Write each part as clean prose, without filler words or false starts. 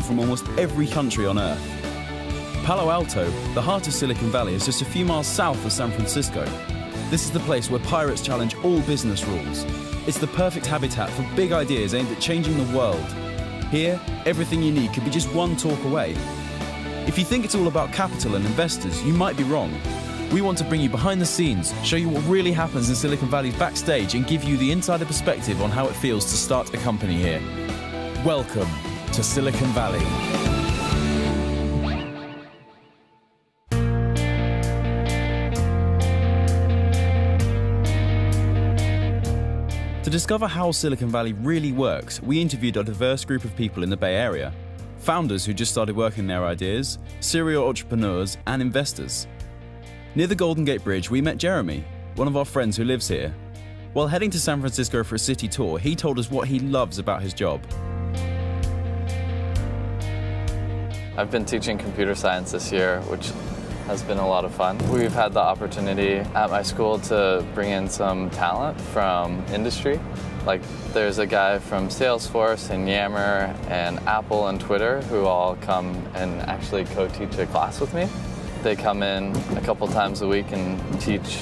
from almost every country on Earth. Palo Alto, the heart of Silicon Valley, is just a few miles south of San Francisco. This is the place where pirates challenge all business rules. It's the perfect habitat for big ideas aimed at changing the world. Here, everything you need could be just one talk away. If you think it's all about capital and investors, you might be wrong. We want to bring you behind the scenes, show you what really happens in Silicon Valley's backstage, and give you the insider perspective on how it feels to start a company here. Welcome to Silicon Valley. To discover how Silicon Valley really works, we interviewed a diverse group of people in the Bay Area. Founders who just started working their ideas, serial entrepreneurs, and investors. Near the Golden Gate Bridge, we met Jeremy, one of our friends who lives here. While heading to San Francisco for a city tour, he told us what he loves about his job. I've been teaching computer science this year, which has been a lot of fun. We've had the opportunity at my school to bring in some talent from industry. Like there's a guy from Salesforce and Yammer and Apple and Twitter who all come and actually co-teach a class with me. They come in a couple times a week and teach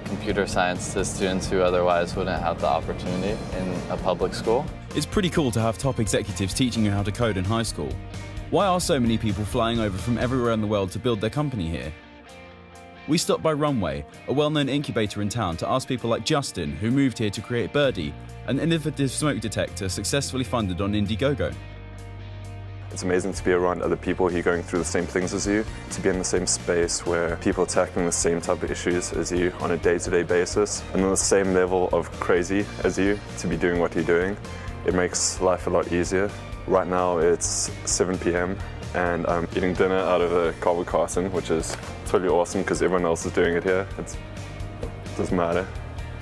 computer science to students who otherwise wouldn't have the opportunity in a public school. It's pretty cool to have top executives teaching you how to code in high school. Why are so many people flying over from everywhere in the world to build their company here? We stopped by Runway, a well-known incubator in town, to ask people like Justin, who moved here to create Birdie, an innovative smoke detector successfully funded on Indiegogo. It's amazing to be around other people who are going through the same things as you, to be in the same space where people are tackling the same type of issues as you on a day-to-day basis, and on the same level of crazy as you, to be doing what you're doing. It makes life a lot easier. Right now it's 7 p.m. and I'm eating dinner out of a carbo carton, which is totally awesome because everyone else is doing it here. It doesn't matter.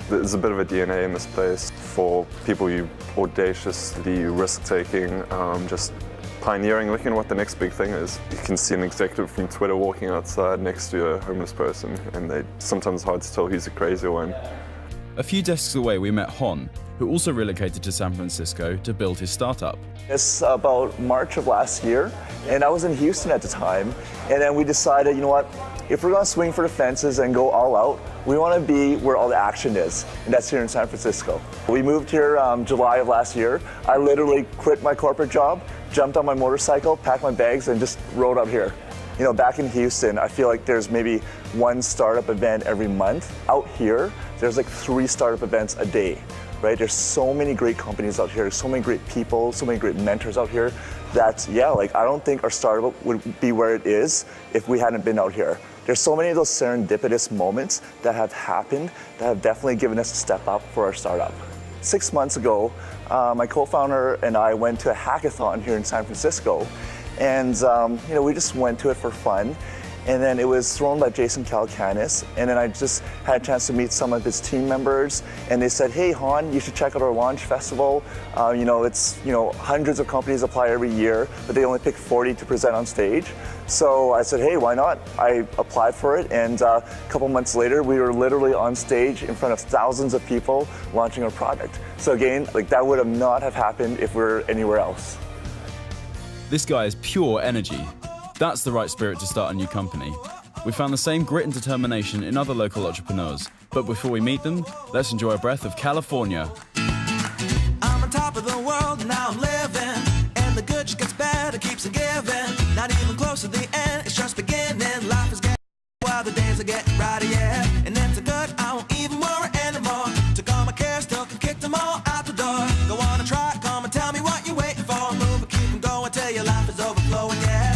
There's a bit of a DNA in this place for people who audaciously risk-taking, just pioneering, looking at what the next big thing is. You can see an executive from Twitter walking outside next to a homeless person, and sometimes it's hard to tell who's the crazy one. A few desks away, we met Hon, who also relocated to San Francisco to build his startup. It's about March of last year, and I was in Houston at the time, and then we decided, you know what, if we're gonna swing for the fences and go all out, we wanna be where all the action is, and that's here in San Francisco. We moved here July of last year. I literally quit my corporate job, jumped on my motorcycle, packed my bags, and just rode out here. You know, back in Houston, I feel like there's maybe one startup event every month. Out here, there's like 3 startup events a day, right? There's so many great companies out here, so many great people, so many great mentors out here that, yeah, like I don't think our startup would be where it is if we hadn't been out here. There's so many of those serendipitous moments that have happened that have definitely given us a step up for our startup. 6 months ago, my co-founder and I went to a hackathon here in San Francisco, and you know, we just went to it for fun. And then it was thrown by Jason Calacanis, and then I just had a chance to meet some of his team members, and they said, hey Hon, you should check out our launch festival. You know, it's, you know, hundreds of companies apply every year, but they only pick 40 to present on stage. So I said, hey, why not? I applied for it, and a couple months later, we were literally on stage in front of thousands of people launching our product. So again, like that would have not have happened if we were anywhere else. This guy is pure energy. That's the right spirit to start a new company. We found the same grit and determination in other local entrepreneurs. But before we meet them, let's enjoy a breath of California. I'm on top of the world, now I'm living, and the good just gets better, keeps on giving. Not even close to the end, it's just beginning. Life is getting while the days are getting brighter, yeah. And it's a good, I won't even worry anymore. Took all my cares, still can kick them all out the door. Go on and try, come and tell me what you're waiting for. Move and keep them going till your life is overflowing, yeah.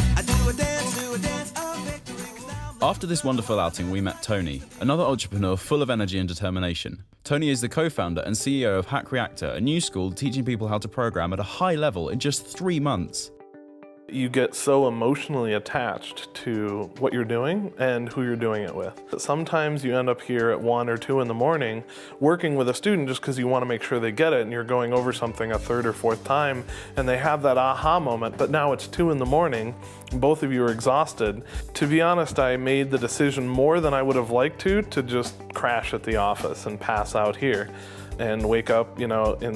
After this wonderful outing, we met Tony, another entrepreneur full of energy and determination. Tony is the co-founder and CEO of Hack Reactor, a new school teaching people how to program at a high level in just 3 months. You get so emotionally attached to what you're doing and who you're doing it with. Sometimes you end up here at 1 or 2 in the morning working with a student just because you want to make sure they get it, and you're going over something a 3rd or 4th time and they have that aha moment, but now it's 2 in the morning, both of you are exhausted. To be honest, I made the decision more than I would have liked to just crash at the office and pass out here. and wake up, in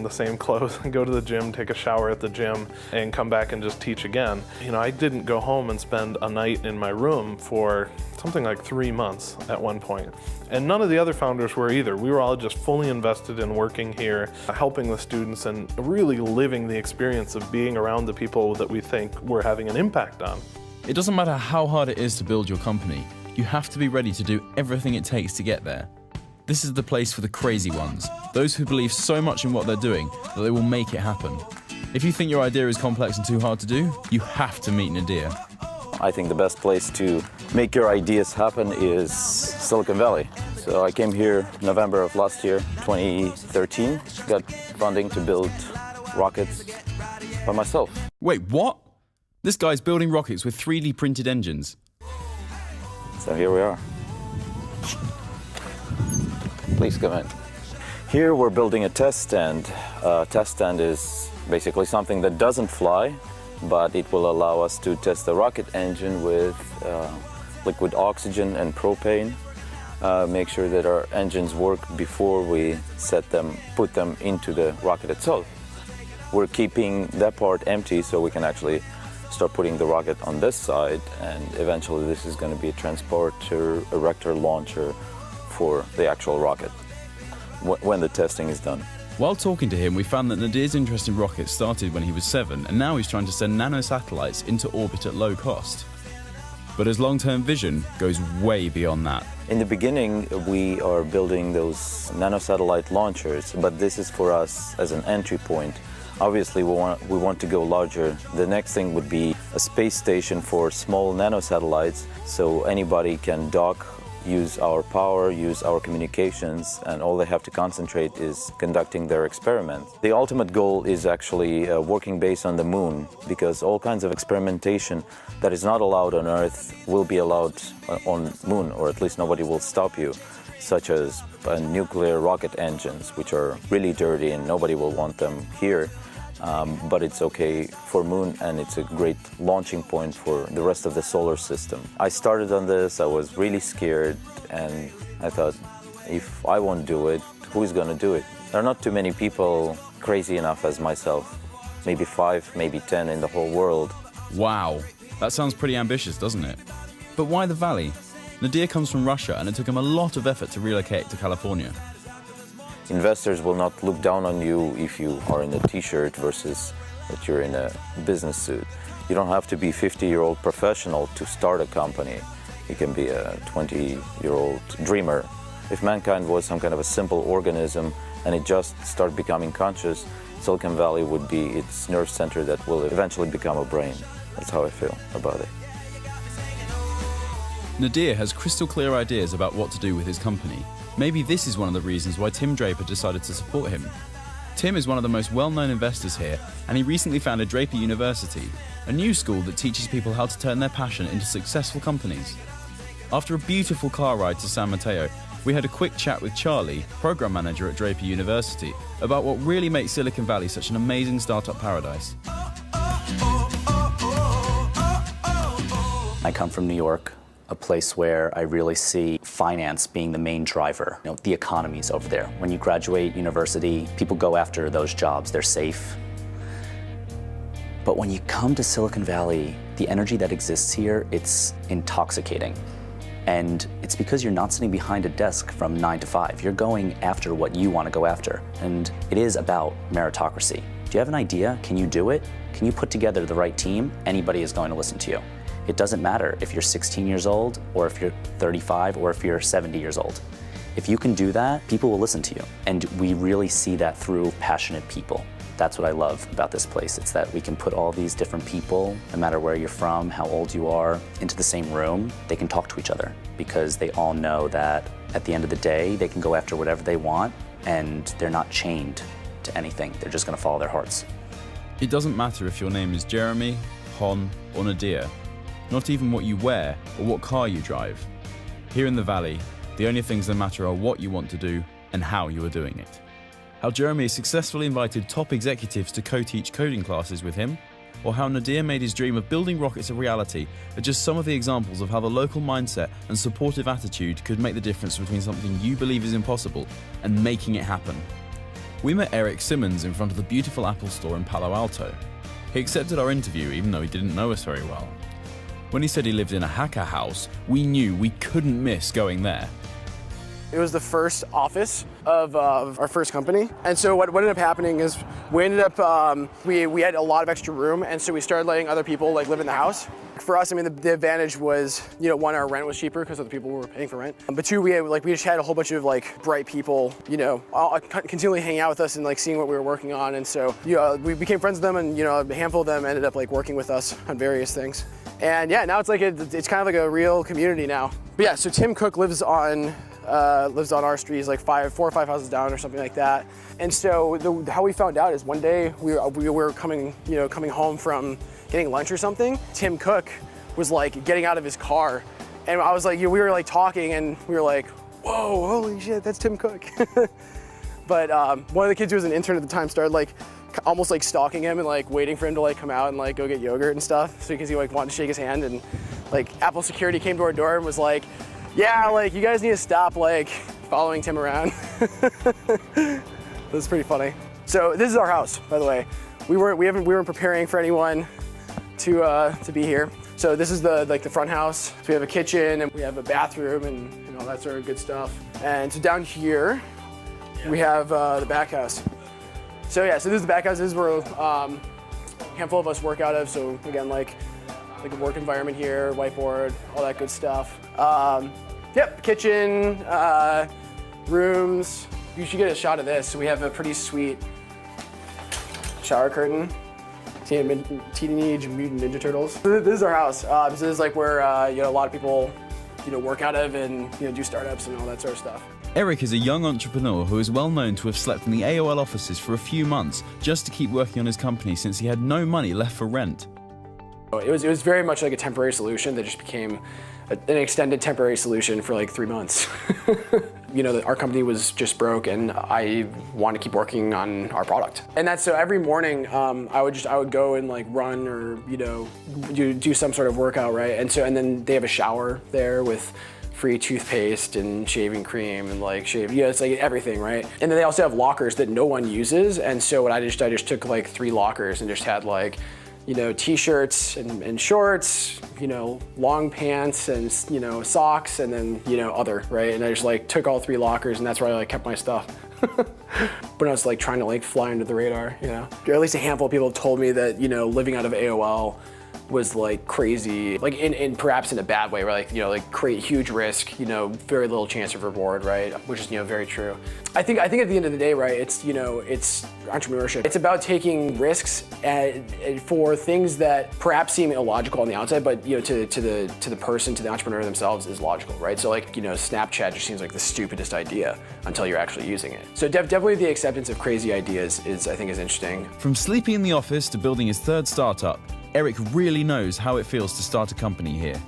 the same clothes and go to the gym, take a shower at the gym, and come back and just teach again. I didn't go home and spend a night in my room for something like 3 months at one point. And none of the other founders were either. We were all just fully invested in working here, helping the students, and really living the experience of being around the people that we think we're having an impact on. It doesn't matter how hard it is to build your company, you have to be ready to do everything it takes to get there. This is the place for the crazy ones, those who believe so much in what they're doing that they will make it happen. If you think your idea is complex and too hard to do, you have to meet Nadir. I think the best place to make your ideas happen is Silicon Valley. So I came here November of last year, 2013, got funding to build rockets by myself. Wait, what? This guy's building rockets with 3D printed engines. So here we are. Please come in. Here we're building a test stand. A test stand is basically something that doesn't fly, but it will allow us to test the rocket engine with liquid oxygen and propane. Make sure that our engines work before we put them into the rocket itself. We're keeping that part empty so we can actually start putting the rocket on this side, and eventually this is going to be a transporter, erector launcher for the actual rocket when the testing is done. While talking to him, we found that Nadir's interest in rockets started when he was 7, and now he's trying to send nanosatellites into orbit at low cost. But his long-term vision goes way beyond that. In the beginning, we are building those nanosatellite launchers, but this is for us as an entry point. Obviously, we want to go larger. The next thing would be a space station for small nanosatellites, so anybody can dock, use our power, use our communications, and all they have to concentrate is conducting their experiments. The ultimate goal is actually a working base on the moon, because all kinds of experimentation that is not allowed on Earth will be allowed on moon, or at least nobody will stop you, such as nuclear rocket engines, which are really dirty and nobody will want them here. But it's okay for Moon, and it's a great launching point for the rest of the solar system. I started on this, I was really scared, and I thought, if I won't do it, who's gonna do it? There are not too many people crazy enough as myself. Maybe 5, maybe 10 in the whole world. Wow, that sounds pretty ambitious, doesn't it? But why the Valley? Nadir comes from Russia, and it took him a lot of effort to relocate to California. Investors will not look down on you if you are in a t-shirt versus that you're in a business suit. You don't have to be a 50-year-old professional to start a company. You can be a 20-year-old dreamer. If mankind was some kind of a simple organism and it just started becoming conscious, Silicon Valley would be its nerve center that will eventually become a brain. That's how I feel about it. Nadir has crystal clear ideas about what to do with his company. Maybe this is one of the reasons why Tim Draper decided to support him. Tim is one of the most well-known investors here, and he recently founded Draper University, a new school that teaches people how to turn their passion into successful companies. After a beautiful car ride to San Mateo, we had a quick chat with Charlie, program manager at Draper University, about what really makes Silicon Valley such an amazing startup paradise. I come from New York, a place where I really see finance being the main driver. The economy's over there. When you graduate university, people go after those jobs, they're safe. But when you come to Silicon Valley, the energy that exists here, it's intoxicating. And it's because you're not sitting behind a desk from 9 to 5. You're going after what you want to go after. And it is about meritocracy. Do you have an idea? Can you do it? Can you put together the right team? Anybody is going to listen to you. It doesn't matter if you're 16 years old, or if you're 35, or if you're 70 years old. If you can do that, people will listen to you. And we really see that through passionate people. That's what I love about this place. It's that we can put all these different people, no matter where you're from, how old you are, into the same room. They can talk to each other because they all know that at the end of the day, they can go after whatever they want, and they're not chained to anything. They're just gonna follow their hearts. It doesn't matter if your name is Jeremy, Hon, or Nadir. Not even what you wear or what car you drive. Here in the Valley, the only things that matter are what you want to do and how you are doing it. How Jeremy successfully invited top executives to co-teach coding classes with him, or how Nadir made his dream of building rockets a reality are just some of the examples of how the local mindset and supportive attitude could make the difference between something you believe is impossible and making it happen. We met Eric Simmons in front of the beautiful Apple store in Palo Alto. He accepted our interview even though he didn't know us very well. When he said he lived in a hacker house, we knew we couldn't miss going there. It was the first office of our first company. And so what ended up happening is we ended up, we had a lot of extra room, and so we started letting other people like live in the house. For us, I mean, the advantage was, you know, one, our rent was cheaper because other people were paying for rent. But two, we just had a whole bunch of like bright people, you know, all continually hanging out with us and like seeing what we were working on. And so, you know, we became friends with them, and you know, a handful of them ended up like working with us on various things. And yeah, now it's like it's kind of like a real community now. But yeah, so Tim Cook lives on our street. He's like 4 or 5 houses down or something like that. And so how we found out is one day we were coming home from getting lunch or something. Tim Cook was like getting out of his car, and I was like, we were like talking, and we were like, whoa, holy shit, that's Tim Cook. But one of the kids who was an intern at the time started like almost like stalking him and like waiting for him to like come out and like go get yogurt and stuff. So because he like wanted to shake his hand, and like Apple security came to our door and was like, yeah, like you guys need to stop like following Tim around. It was pretty funny. So this is our house, by the way. We weren't preparing for anyone to be here. So this is the front house. So we have a kitchen and we have a bathroom and all that sort of good stuff. And so down here we have the back house. So yeah, so this is the back house. This is where a handful of us work out of. So again, like a work environment here, whiteboard, all that good stuff. Yep, kitchen, rooms. You should get a shot of this. So we have a pretty sweet shower curtain. Teenage Mutant Ninja Turtles. This is our house. This is like where you know, a lot of people work out of and do startups and all that sort of stuff. Eric is a young entrepreneur who is well known to have slept in the AOL offices for a few months just to keep working on his company since he had no money left for rent. It was very much like a temporary solution that just became an extended temporary solution for like 3 months. Our company was just broke, and I wanted to keep working on our product. And that's so every morning I would go and like run or do some sort of workout, right? And then they have a shower there with free toothpaste and shaving cream and like it's like everything, right? And then they also have lockers that no one uses. And so what I just took like 3 lockers and just had like t-shirts and shorts, long pants and socks, and then other, right? And I just like took all 3 lockers, and that's where I like kept my stuff. But I was like trying to like fly under the radar, Or at least a handful of people have told me that living out of AOL was like crazy, like in perhaps in a bad way, right? Like create huge risk, very little chance of reward, right? Which is very true. I think at the end of the day, right? It's it's entrepreneurship. It's about taking risks for things that perhaps seem illogical on the outside, but to the person, to the entrepreneur themselves, is logical, right? So like Snapchat just seems like the stupidest idea until you're actually using it. So definitely the acceptance of crazy ideas is interesting. From sleeping in the office to building his 3rd startup, Eric really knows how it feels to start a company here.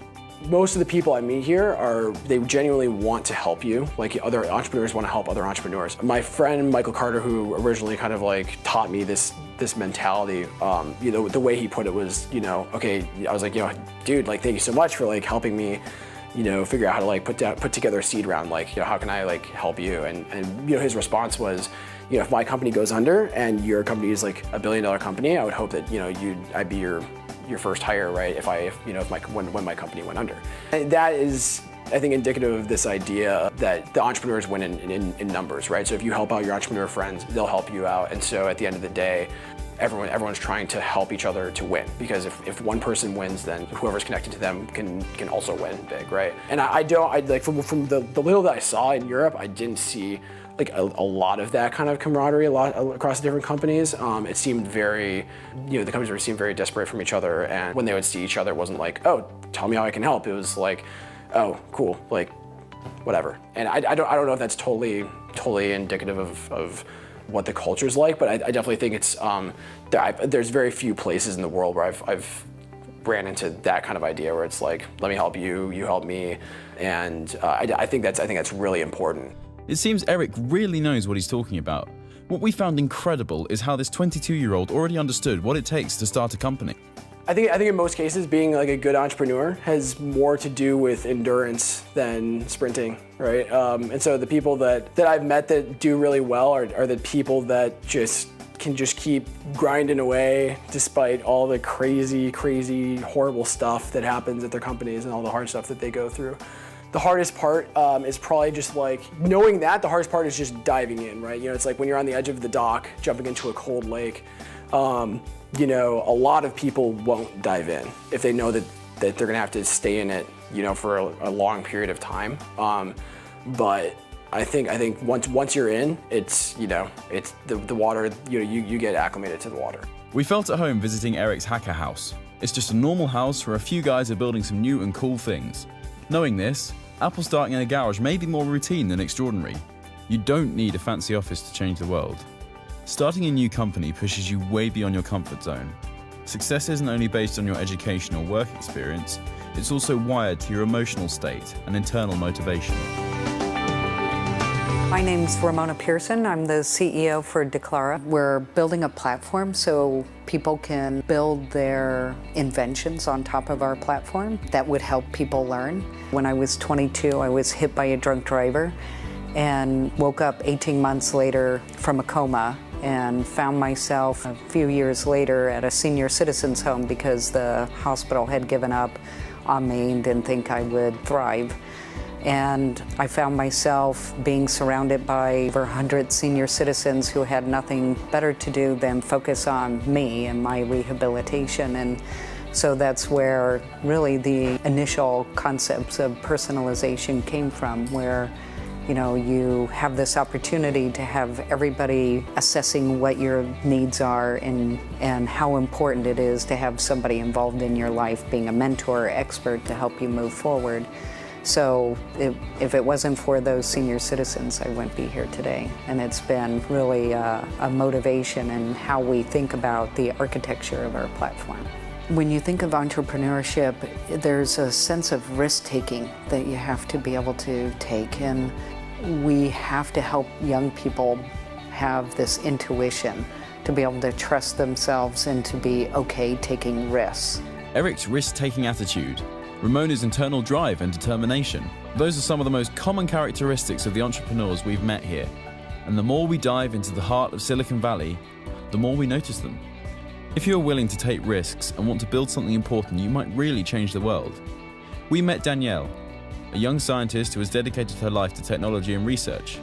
Most of the people I meet here they genuinely want to help you. Like other entrepreneurs want to help other entrepreneurs. My friend Michael Carter, who originally kind of like taught me this mentality, the way he put it was, okay, I was like, dude, like thank you so much for like helping me, figure out how to like put together a seed round. Like, how can I like help you? And his response was, if my company goes under and your company is like $1 billion company, I would hope that I'd be your first hire, right? When my company went under. And that is, I think, indicative of this idea that the entrepreneurs win in numbers, right? So if you help out your entrepreneur friends, they'll help you out. And so at the end of the day, everyone's trying to help each other to win, because if one person wins, then whoever's connected to them can also win big, right? And I like from the little that I saw in Europe, I didn't see like a lot of that kind of camaraderie across the different companies. It seemed very, the companies seemed very desperate from each other, and when they would see each other, it wasn't like, oh, tell me how I can help. It was like, oh, cool, like whatever. And I don't know if that's totally indicative of what the culture's like, but I definitely think it's there's very few places in the world where I've ran into that kind of idea where it's like, let me help you, you help me, and I think that's really important. It seems Eric really knows what he's talking about. What we found incredible is how this 22-year-old already understood what it takes to start a company. I think in most cases, being like a good entrepreneur has more to do with endurance than sprinting, right? And so the people that I've met that do really well are the people that can just keep grinding away despite all the crazy, horrible stuff that happens at their companies and all the hard stuff that they go through. The hardest part is probably just like knowing that. The hardest part is just diving in, right? You know, it's like when you're on the edge of the dock, jumping into a cold lake. You know, a lot of people won't dive in if they know that they're gonna have to stay in it, you know, for a long period of time. But I think once you're in, it's, you know, it's the water, you know, you get acclimated to the water. We felt at home visiting Eric's hacker house. It's just a normal house where a few guys are building some new and cool things. Knowing this, Apple starting in a garage may be more routine than extraordinary. You don't need a fancy office to change the world. Starting a new company pushes you way beyond your comfort zone. Success isn't only based on your education or work experience, it's also wired to your emotional state and internal motivation. My name's Ramona Pearson. I'm the CEO for Declara. We're building a platform so people can build their inventions on top of our platform that would help people learn. When I was 22, I was hit by a drunk driver and woke up 18 months later from a coma and found myself a few years later at a senior citizens home because the hospital had given up on me and didn't think I would thrive. And I found myself being surrounded by over 100 senior citizens who had nothing better to do than focus on me and my rehabilitation. And so that's where really the initial concepts of personalization came from, where you know, you have this opportunity to have everybody assessing what your needs are and how important it is to have somebody involved in your life, being a mentor or expert to help you move forward. So if it wasn't for those senior citizens, I wouldn't be here today. And it's been really a motivation in how we think about the architecture of our platform. When you think of entrepreneurship, there's a sense of risk-taking that you have to be able to take. And we have to help young people have this intuition to be able to trust themselves and to be okay taking risks. Eric's risk-taking attitude, Ramona's internal drive and determination. Those are some of the most common characteristics of the entrepreneurs we've met here. And the more we dive into the heart of Silicon Valley, the more we notice them. If you're willing to take risks and want to build something important, you might really change the world. We met Danielle, a young scientist who has dedicated her life to technology and research.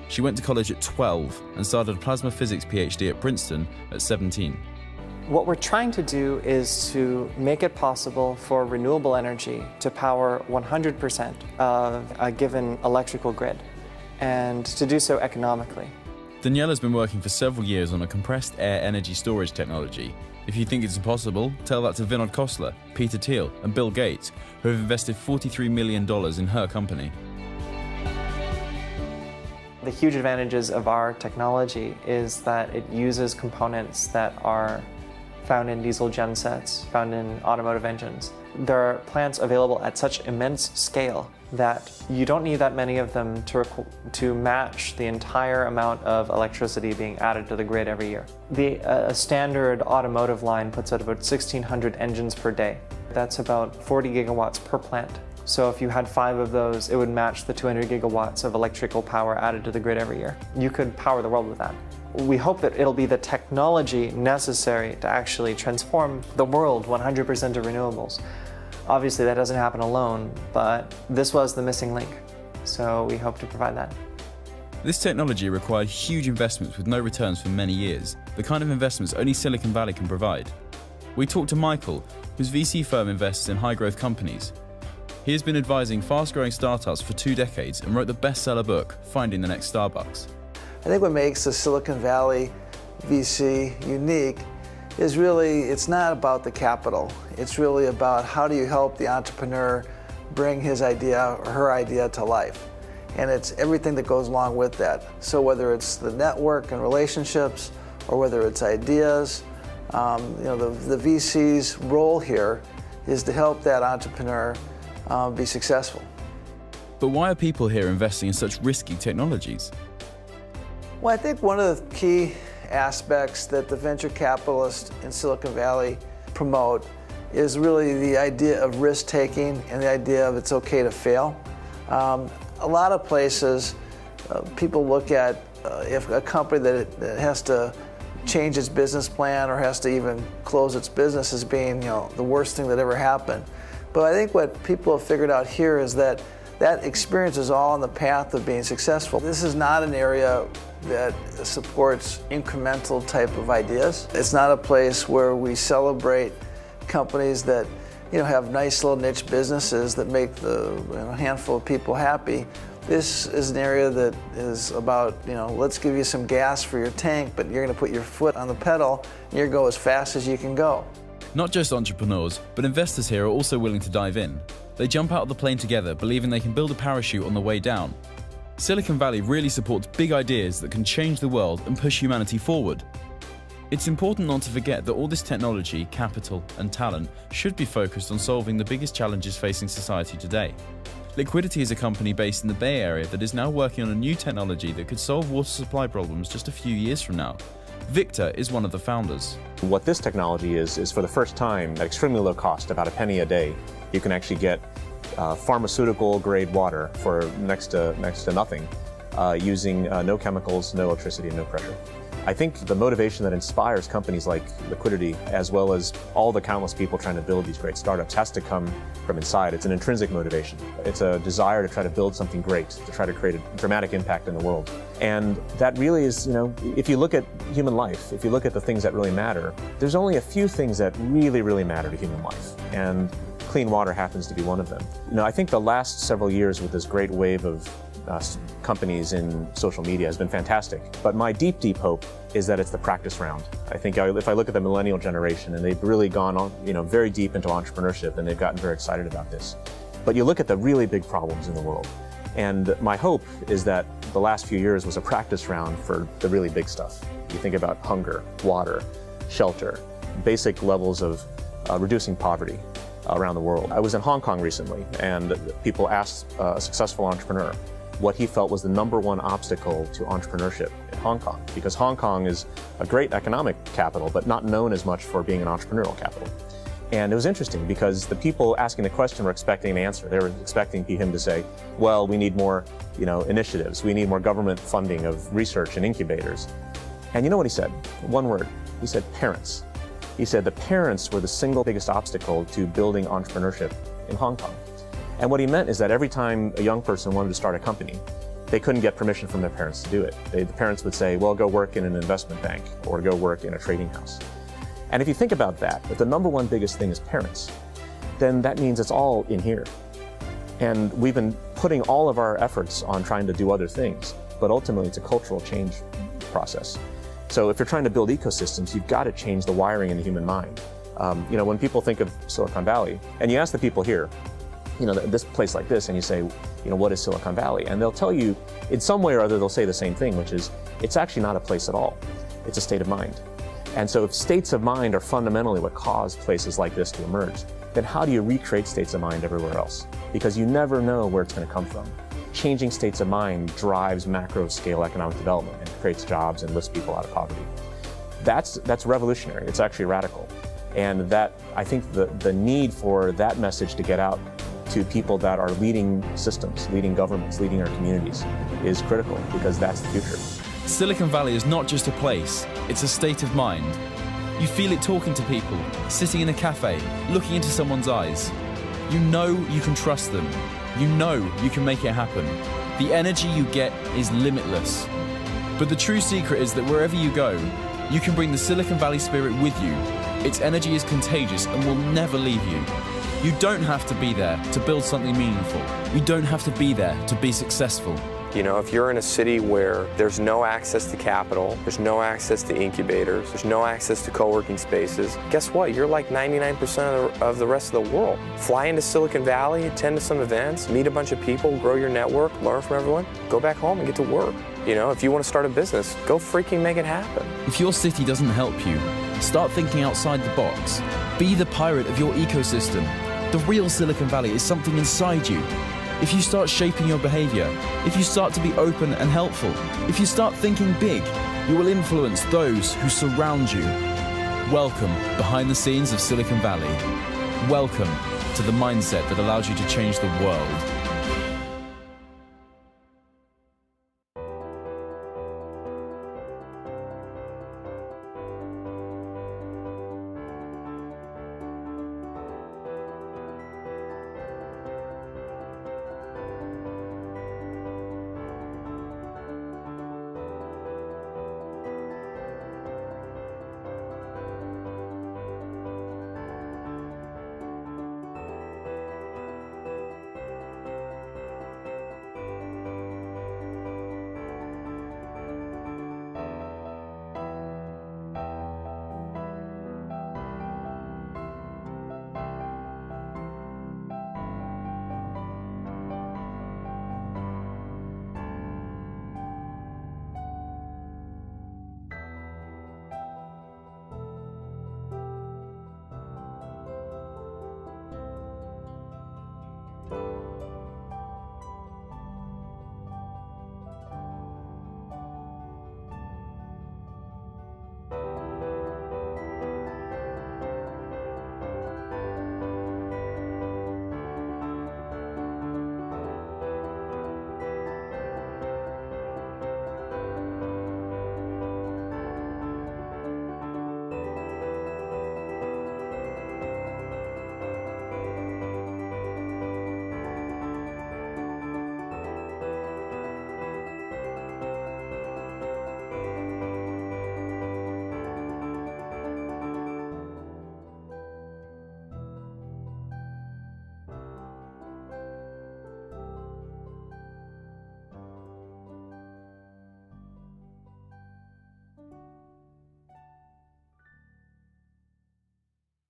She went to college at 12 and started a plasma physics PhD at Princeton at 17. What we're trying to do is to make it possible for renewable energy to power 100% of a given electrical grid, and to do so economically. Danielle has been working for several years on a compressed air energy storage technology. If you think it's impossible, tell that to Vinod Khosla, Peter Thiel, and Bill Gates, who have invested $43 million in her company. The huge advantages of our technology is that it uses components that are found in diesel gensets, found in automotive engines. There are plants available at such immense scale that you don't need that many of them to match the entire amount of electricity being added to the grid every year. A standard automotive line puts out about 1,600 engines per day. That's about 40 gigawatts per plant. So if you had 5 of those, it would match the 200 gigawatts of electrical power added to the grid every year. You could power the world with that. We hope that it'll be the technology necessary to actually transform the world 100% to renewables. Obviously that doesn't happen alone, but this was the missing link. So we hope to provide that. This technology required huge investments with no returns for many years, the kind of investments only Silicon Valley can provide. We talked to Michael, whose VC firm invests in high-growth companies. He has been advising fast-growing startups for 2 decades and wrote the bestseller book, Finding the Next Starbucks. I think what makes the Silicon Valley VC unique is really, it's not about the capital. It's really about how do you help the entrepreneur bring his idea or her idea to life. And it's everything that goes along with that. So whether it's the network and relationships, or whether it's ideas, the VC's role here is to help that entrepreneur be successful. But why are people here investing in such risky technologies? Well, I think one of the key aspects that the venture capitalists in Silicon Valley promote is really the idea of risk-taking and the idea of it's okay to fail. A lot of places, people look at if a company that has to change its business plan or has to even close its business as being, the worst thing that ever happened. But I think what people have figured out here is that that experience is all on the path of being successful. This is not an area that supports incremental type of ideas. It's not a place where we celebrate companies that have nice little niche businesses that make the handful of people happy. This is an area that is about, let's give you some gas for your tank, but you're going to put your foot on the pedal and you're going to go as fast as you can go. Not just entrepreneurs, but investors here are also willing to dive in. They jump out of the plane together, believing they can build a parachute on the way down. Silicon Valley really supports big ideas that can change the world and push humanity forward. It's important not to forget that all this technology, capital, and talent should be focused on solving the biggest challenges facing society today. Liquidity is a company based in the Bay Area that is now working on a new technology that could solve water supply problems just a few years from now. Victor is one of the founders. What this technology is for the first time at extremely low cost, about a penny a day, you can actually get pharmaceutical grade water for next to nothing, using no chemicals, no electricity, and no pressure. I think the motivation that inspires companies like Liquidity, as well as all the countless people trying to build these great startups, has to come from inside. It's an intrinsic motivation. It's a desire to try to build something great, to try to create a dramatic impact in the world. And that really is, if you look at human life, if you look at the things that really matter, there's only a few things that really, really matter to human life. And clean water happens to be one of them. I think the last several years with this great wave of companies in social media has been fantastic. But my deep, deep hope is that it's the practice round. I think if I look at the millennial generation, and they've really gone on, very deep into entrepreneurship, and they've gotten very excited about this. But you look at the really big problems in the world, and my hope is that the last few years was a practice round for the really big stuff. You think about hunger, water, shelter, basic levels of reducing poverty around the world. I was in Hong Kong recently, and people asked a successful entrepreneur what he felt was the #1 obstacle to entrepreneurship in Hong Kong, because Hong Kong is a great economic capital, but not known as much for being an entrepreneurial capital. And it was interesting because the people asking the question were expecting an answer. They were expecting him to say, well, we need more, initiatives. We need more government funding of research and incubators. And you know what he said? One word. He said parents. He said the parents were the single biggest obstacle to building entrepreneurship in Hong Kong. And what he meant is that every time a young person wanted to start a company, they couldn't get permission from their parents to do it. The parents would say, well, go work in an investment bank or go work in a trading house. And if you think about that, if the #1 biggest thing is parents, then that means it's all in here. And we've been putting all of our efforts on trying to do other things, but ultimately it's a cultural change process. So if you're trying to build ecosystems, you've got to change the wiring in the human mind. When people think of Silicon Valley, and you ask the people here, this place like this, and you say, what is Silicon Valley? And they'll tell you, in some way or other, they'll say the same thing, which is, it's actually not a place at all. It's a state of mind. And so if states of mind are fundamentally what cause places like this to emerge, then how do you recreate states of mind everywhere else? Because you never know where it's going to come from. Changing states of mind drives macro-scale economic development and creates jobs and lifts people out of poverty. That's revolutionary. It's actually radical. And that, I think the need for that message to get out to people that are leading systems, leading governments, leading our communities is critical, because that's the future. Silicon Valley is not just a place, it's a state of mind. You feel it talking to people, sitting in a cafe, looking into someone's eyes. You know you can trust them. You know you can make it happen. The energy you get is limitless. But the true secret is that wherever you go, you can bring the Silicon Valley spirit with you. Its energy is contagious and will never leave you. You don't have to be there to build something meaningful. You don't have to be there to be successful. If you're in a city where there's no access to capital, there's no access to incubators, there's no access to co-working spaces, guess what? You're like 99% of the rest of the world. Fly into Silicon Valley, attend to some events, meet a bunch of people, grow your network, learn from everyone, go back home and get to work. If you want to start a business, go freaking make it happen. If your city doesn't help you, start thinking outside the box. Be the pirate of your ecosystem. The real Silicon Valley is something inside you. If you start shaping your behavior, if you start to be open and helpful, if you start thinking big, you will influence those who surround you. Welcome behind the scenes of Silicon Valley. Welcome to the mindset that allows you to change the world.